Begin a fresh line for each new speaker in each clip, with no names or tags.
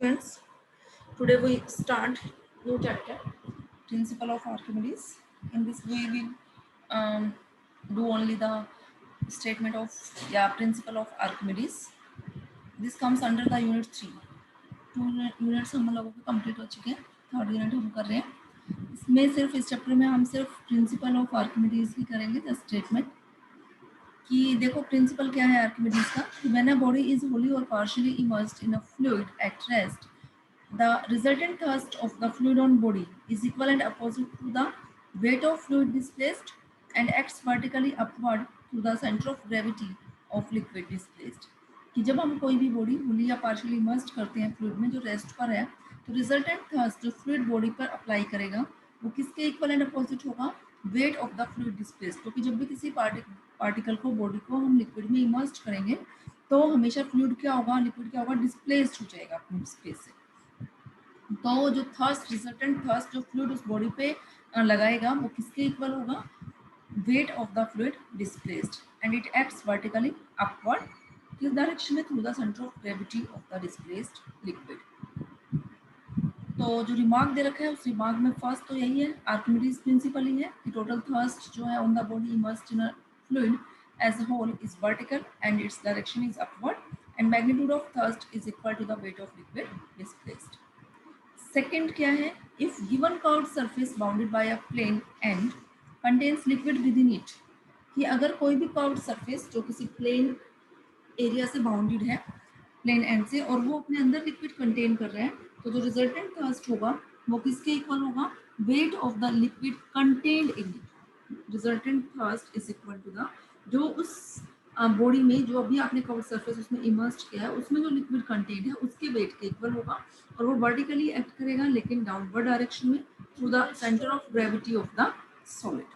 Friends, today we start new chapter, Principle of Archimedes. In this we will do only the statement of Principle of Archimedes. This comes under the unit 3. Two units हम लोगों के complete हो चुके हैं, third unit हम कर रहे हैं। इसमें सिर्फ इस चैप्टर में हम सिर्फ प्रिंसिपल ऑफ आर्किमिडीज ही करेंगे, द स्टेटमेंट कि देखो प्रिंसिपल क्या है आर्किमिडीज का। When a body is wholly और partially immersed in a fluid at rest, the resultant thrust of the fluid on body is equal and opposite to the weight of fluid displaced and acts vertically upward to the center of gravity of liquid displaced। कि जब हम कोई भी body Holi या partially immersed करते हैं fluid में जो रेस्ट पर है, तो रिजल्टेंट थर्स्ट जो फ्लूइड बॉडी पर अप्लाई करेगा वो किसके इक्वल एंड अपोजिट होगा? Weight of the fluid displaced. क्योंकि जब भी किसी पार्टिकल को, बॉडी को हम लिक्विड में इमर्स्ड करेंगे तो हमेशा फ्लूइड क्या होगा, लिक्विड क्या होगा, डिस्प्लेस्ड हो जाएगा अपनी स्पेस से। तो जो थर्स्ट, रिजल्टेंट थर्स्ट जो फ्लूइड उस बॉडी पे लगाएगा वो किसके इक्वल होगा? Weight of the fluid displaced and it acts vertically upward किस डायरेक्शन में? Through the centre of gravity of the displaced liquid. तो जो रिमार्क दे रखा है उस रिमार्क में फर्स्ट तो यही है, आर्किमिडीज प्रिंसिपल ही है कि टोटल थर्स्ट जो है on the body immersed in a fluid as a whole is vertical and its direction is upward and magnitude of thrust is equal to the weight of liquid displaced. Second क्या है? If given curved surface bounded by a plane and contains liquid within it, कि अगर कोई भी curved surface जो किसी plane area से bounded है, प्लेन एंड से, और वो अपने अंदर लिक्विड कंटेन कर रहा है, तो जो रिजल्टेंट थर्स्ट होगा वो किसके इक्वल होगा? Weight of the liquid contained in it. Resultant thrust is equal to the, जो उस बॉडी में जो अभी आपने कवर्ड सरफेस उसमें इमर्स्ड किया है उसमें जो लिक्विड कंटेंट है उसके वेट के इक्वल होगा, और वो वर्टिकली एक्ट करेगा लेकिन डाउनवर्ड डायरेक्शन में through the centre of gravity of the solid.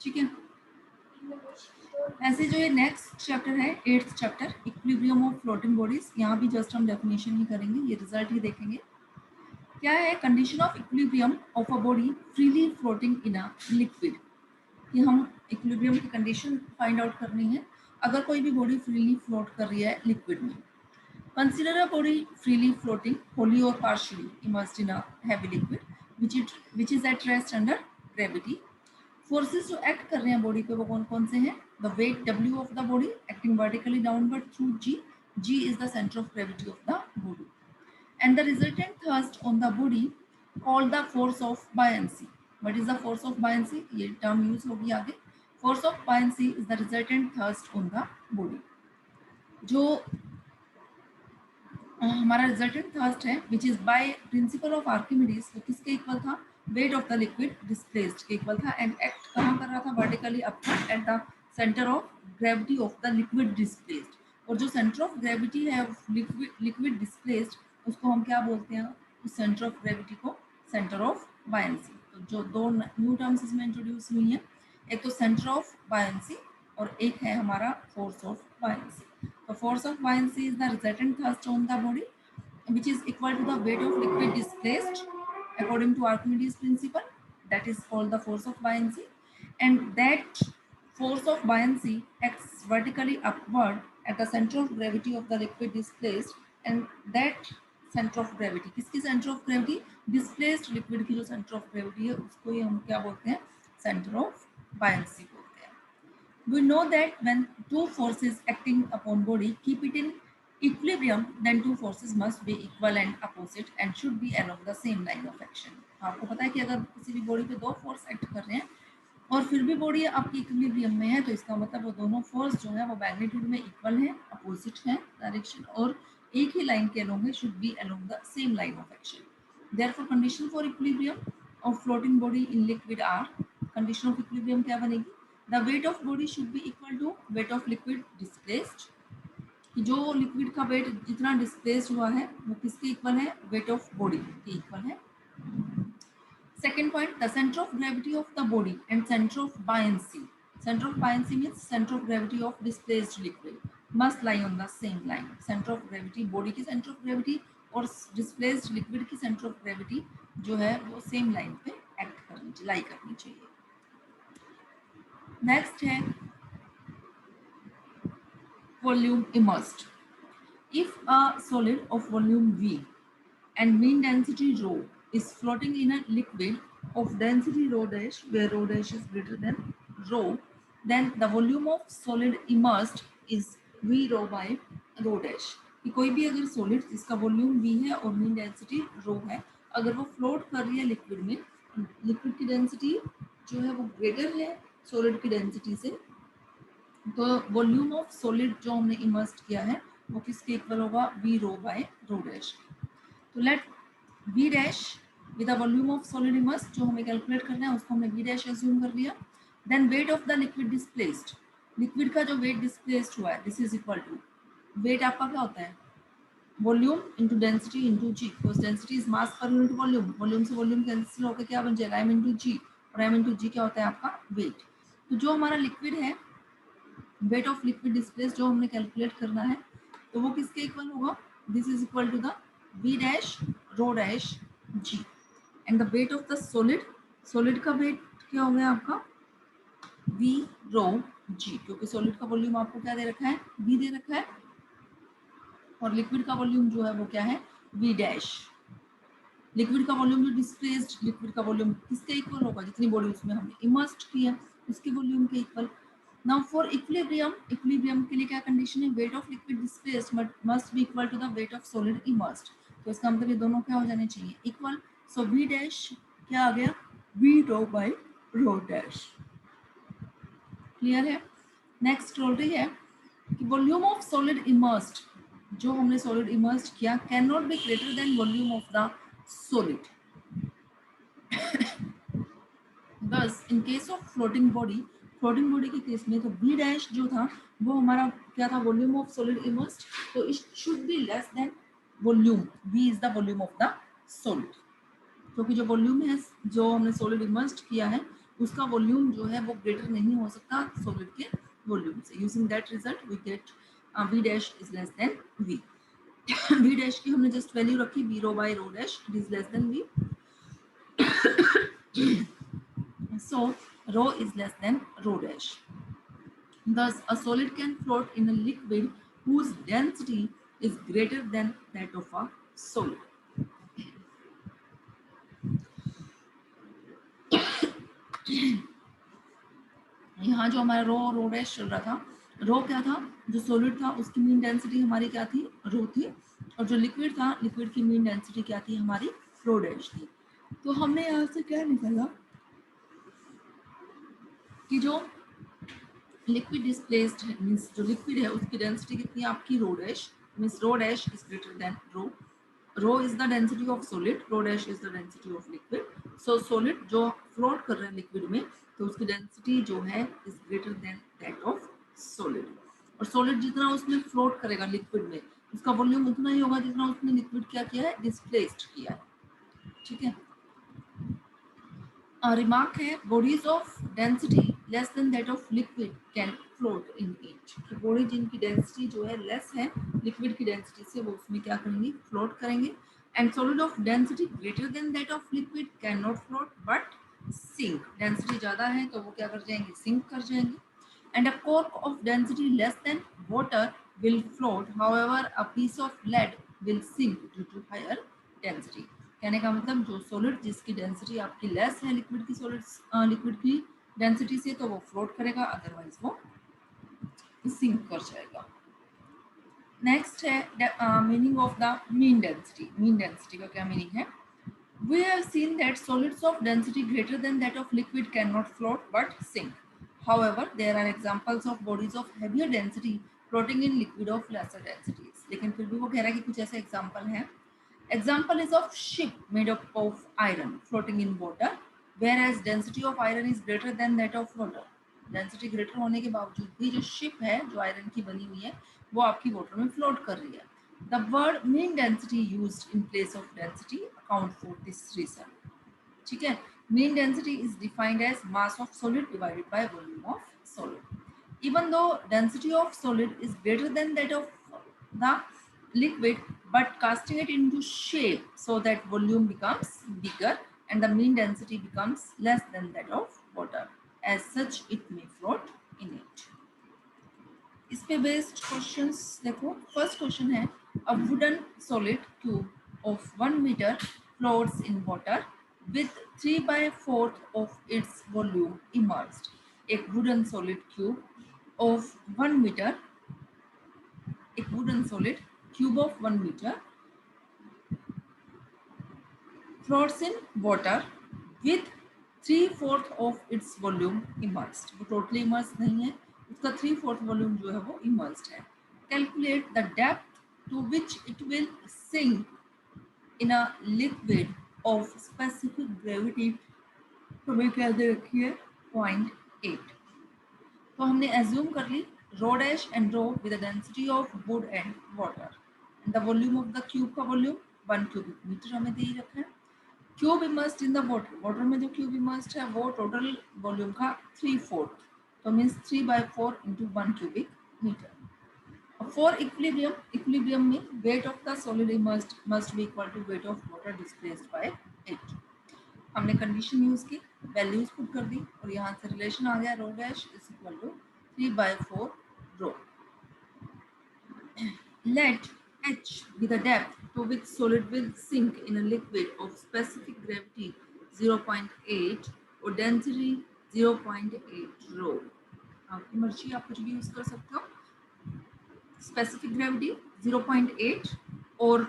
ठीक है। ऐसे जो ये नेक्स्ट चैप्टर है, 8th chapter, equilibrium of floating bodies, यहाँ भी जस्ट हम डेफिनेशन ही करेंगे, ये रिजल्ट ही देखेंगे। क्या है? Condition of equilibrium of a body freely floating in a liquid, कि हम इक्विलिब्रियम की कंडीशन फाइंड आउट करनी है अगर कोई भी बॉडी फ्रीली फ्लोट कर रही है लिक्विड में। Consider a body freely floating wholly और partially immersed in a heavy liquid which is at rest under gravity। Forces जो एक्ट कर रहे हैं बॉडी पे वो कौन कौन से हैं? The weight W of the body acting vertically downward through G। G is the center of gravity of the body and the resultant thrust on the body called the force of buoyancy। What is the force of buoyancy? ये term use होगी आगे। force of buoyancy is the resultant thrust on the body। जो हमारा resultant thirst है which is by principle of Archimedes, वो किसके equal था? Wait of the liquid displaced के इक्वल था एंड एक्ट कहाँ कर रहा था? Vertically upward at the centre of gravity of the liquid displaced. और जो सेंटर ऑफ ग्रेविटी है लिक्विड डिस्प्लेस्ड, उसको हम क्या बोलते हैं? उस सेंटर ऑफ ग्रेविटी को सेंटर ऑफ बायंसी। तो जो दो न्यू टर्म्स इसमें इंट्रोड्यूस हुई हैं, एक तो सेंटर ऑफ बायंसी और एक है हमारा force of buoyancy. The force of buoyancy is the resultant thrust on the body, which is equal to the weight of liquid displaced according to Archimedes principle. That is called the force of buoyancy, and that force of buoyancy acts vertically upward at the center of gravity of the liquid displaced, and that center of gravity, किसकी center of gravity? Displaced liquid की जो center of gravity है उसको ही हम क्या बोलते हैं? Center of buoyancy बोलते हैं। We know that when two forces acting upon body keep it in equilibrium, then two forces must be equal and opposite and should be along the same line of action। आपको पता है कि अगर किसी भी body पे दो force act कर रहे हैं और फिर भी बॉडी आपकी इक्विलिब्रियम में है, तो इसका मतलब वो दोनों फोर्स जो है वो मैग्नीट्यूड में इक्वल है, अपोजिट है डायरेक्शन, और एक ही लाइन के अलोंग है, should be along the same line of action. Therefore condition for equilibrium of floating body in liquid are, condition of equilibrium क्या बनेगी? The weight of body should be equal to weight of liquid displaced। जो liquid का wait जितना displace हुआ है वो किसके equal है? वेट ऑफ बॉडी के इक्वल है। Second point, the centre of gravity of the body and centre of buoyancy. Centre of buoyancy means centre of gravity of displaced liquid must lie on the same line. Centre of gravity, body की centre of gravity और displaced liquid की centre of gravity जो है वो same line पे act करनी चाहिए, लाई करनी चाहिए। नेक्स्ट है volume immersed। If a solid of volume V and mean density rho is floating in a liquid of density rho dash, where rho dash is greater than rho, then the volume of solid immersed is v rho by rho dash. कि कोई भी अगर solid जिसका volume v है और mean density rho है, अगर वो फ्लोट कर रही है लिक्विड में, लिक्विड की डेंसिटी जो है वो ग्रेटर है सॉलिड की डेंसिटी से, तो वॉल्यूम ऑफ सॉलिड जो हमने इमर्स्ड किया है वो किसके इक्वल होगा, v rho बाय rho dash. तो let v dash with the volume of solid immersed जो हमें कैलकुलेट करना है उसको हमने v डैश अज्यूम कर लिया. Then weight of the liquid displaced, liquid का जो वेट डिस्प्लेस्ड हुआ है, this is equal to, weight आपका क्या होता है, volume into density into g, because density is mass per unit volume, volume से वॉल्यूम कैंसिल होकर क्या बन जाएगा, m इंटू जी, और m इंटू जी क्या होता है आपका वेट. तो जो हमारा लिक्विड है, वेट ऑफ लिक्विड डिस्प्लेस जो हमने कैलकुलेट करना है, तो वो किसके इक्वल होगा, this is equal to the v dash rho dash g, and the weight of the solid, solid का वेट क्या हो गया आपका v रो g, क्योंकि सॉलिड का वॉल्यूम आपको क्या दे रखा है, v दे रखा है, और लिक्विड का वॉल्यूम जो है वो क्या है, v डैश. लिक्विड का वॉल्यूम जो डिस्प्लेस्ड, लिक्विड का वॉल्यूम किसके इक्वल होगा, जितनी बॉडी उसमें हमने इमर्स्ड की है उसके वॉल्यूम के equal. Now for equilibrium, equilibrium के लिए क्या कंडीशन है, weight of liquid displaced must be equal to the weight of solid immersed. तो इसका मतलब ये दोनों क्या हो जाने चाहिए, इक्वल. सो v डैश क्या आ गया, v rho by rho dash. Clear है. नेक्स्ट बोल रही है कि वॉल्यूम ऑफ सॉलिड इमर्स्ड, जो हमने सॉलिड इमर्स्ड किया, can not be greater than volume of the solid. बस in case of floating body, floating body के केस में तो v डैश जो था वो हमारा क्या था, वॉल्यूम ऑफ सॉलिड इमर्स्ड, तो it should be less than volume, v is the volume of the solid, क्योंकि जो वॉल्यूम है जो हमने सॉलिड इमर्स्ड किया है उसका वॉल्यूम जो है वो ग्रेटर नहीं हो सकता सॉलिड के वॉल्यूम से. Using that result we get v dash is less than v. v dash की हमने जस्ट वैल्यू रखी v rho by rho dash, it is less than v. So rho is less than rho dash. Thus, a solid can float in a liquid whose density is greater than that of a solid. यहाँ जो हमारा रो rho dash चल रहा था, रो क्या था, जो solid था उसकी मीन डेंसिटी हमारी क्या थी, रो थी, और जो लिक्विड था, लिक्विड की मीन डेंसिटी क्या थी हमारी, रो डैश थी. तो हमने यहाँ से क्या निकाला कि जो लिक्विड डिस्प्लेस्ड है, मींस जो लिक्विड है उसकी डेंसिटी कितनी है आपकी, rho dash, means rho dash is greater than rho. Rho is the density of solid, rho dash is the density of liquid. So solid जो फ्लोट कर रहा है लिक्विड में, तो उसकी डेंसिटी जो है is greater than that of solid. और सॉलिड जितना उसमें फ्लोट करेगा लिक्विड में, उसका वॉल्यूम उतना ही होगा जितना उसने लिक्विड क्या किया है, डिस्प्लेस्ड किया है. ठीक है. रिमार्क है, bodies of density less then that of liquid can float in it. कि बॉडी जिनकी डेंसिटी जो है लेस है लिक्विड की डेंसिटी से, वो उसमें क्या करेंगे, फ्लोट करेंगे. And solid of density greater than that of liquid can not float but sink. Density ज़्यादा है तो वो क्या कर जाएंगे, सिंक कर जाएंगे. And a cork of density less than water will float, however a piece of lead will sink due to higher density. कहने का मतलब जो सॉलिड जिसकी डेंसिटी आपकी लेस है लिक्विड की, सॉलिड लिक्विड की डेंसिटी से, तो वो फ्लोट करेगा, अदरवाइज वो सिंक कर जाएगा. नेक्स्ट है meaning of the mean density. Mean density का क्या मीनिंग है, we have seen that solids of density greater than that of liquid cannot float but sink. However, there are examples of bodies of heavier density floating in liquid of lesser densities. लेकिन फिर भी वो कह रहा है कि कुछ ऐसे एग्जाम्पल हैं. Example is of ship made up of iron floating in water, whereas density of iron is greater than that of water. Density greater होने के बावजूद भी जो शिप है जो आयरन की बनी हुई है वो आपकी वाटर में फ्लोट कर रही है. The word mean density used in place of density account for this reason. ठीक है. Mean density is defined as mass of solid divided by volume of solid. Even though density of solid is greater than that of the liquid, but casting it into shape so that volume becomes bigger and the mean density becomes less than that of water. As such, it may float in it. इस पे based questions देखो. First question है, a wooden solid cube of 1 meter floats in water with 3/4 of its volume immersed. एक wooden solid cube of 1 meter, एक wooden solid cube of 1 meter floats in water with 3/4 of its volume immersed. वो totally immersed नहीं है, उसका 3/4 volume जो है वो immersed है. Calculate the depth to which it will sink in a liquid of specific gravity. तो हमें क्या दे रखी है 0.8. तो हमने एज्यूम कर ली rho dash and rho with the density of wood and water. The volume of the cube का वॉल्यूम 1 क्यूबिक मीटर हमें दे ही रखा है. Cube immersed in the water, water में जो क्यूब इमर्स्ड है वो टोटल वॉल्यूम का 3/4, तो means 3/4 into 1 cubic metre. For equilibrium, equilibrium में weight of the solid immersed must be equal to weight of water displaced by it. हमने condition use की, values put कर दी और यहाँ से रिलेशन आ गया rho dash is equal to 3/4 rho. Let h be the depth to which solid will sink in a liquid of specific gravity 0.8 और density 0.8 rho. आपकी मर्जी, आप कुछ भी यूज कर सकते हो. स्पेसिफिक ग्रेविटी 0.8 और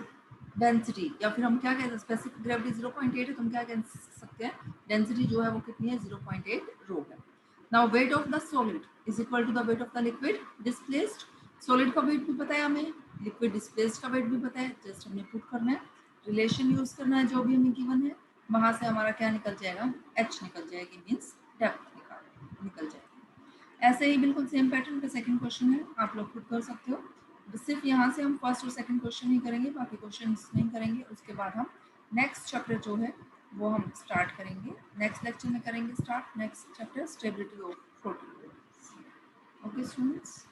डेंसिटी, या फिर हम क्या कहते हैं स्पेसिफिक ग्रेविटी 0.8 है तो हम क्या कह सकते हैं डेंसिटी जो है वो कितनी है 0.8 रो है. Now weight of the solid is equal to the weight of the liquid displaced. Solid का वेट भी पता है हमें, लिक्विड डिस्प्लेस्ड का वेट भी पता है, जस्ट हमने पुट करना है, रिलेशन यूज करना है जो भी हमें गिवन है, वहां से हमारा क्या निकल जाएगा एच निकल जाएगी, मीन्स डेप्थ निकल जाएगी. ऐसे ही बिल्कुल सेम पैटर्न पे सेकंड क्वेश्चन है, आप लोग खुद कर सकते हो. सिर्फ यहाँ से हम फर्स्ट और सेकंड क्वेश्चन ही करेंगे, बाकी क्वेश्चन नहीं करेंगे. उसके बाद हम नेक्स्ट चैप्टर जो है वो हम स्टार्ट करेंगे, नेक्स्ट लेक्चर में करेंगे start next chapter stability of floating. Okay students.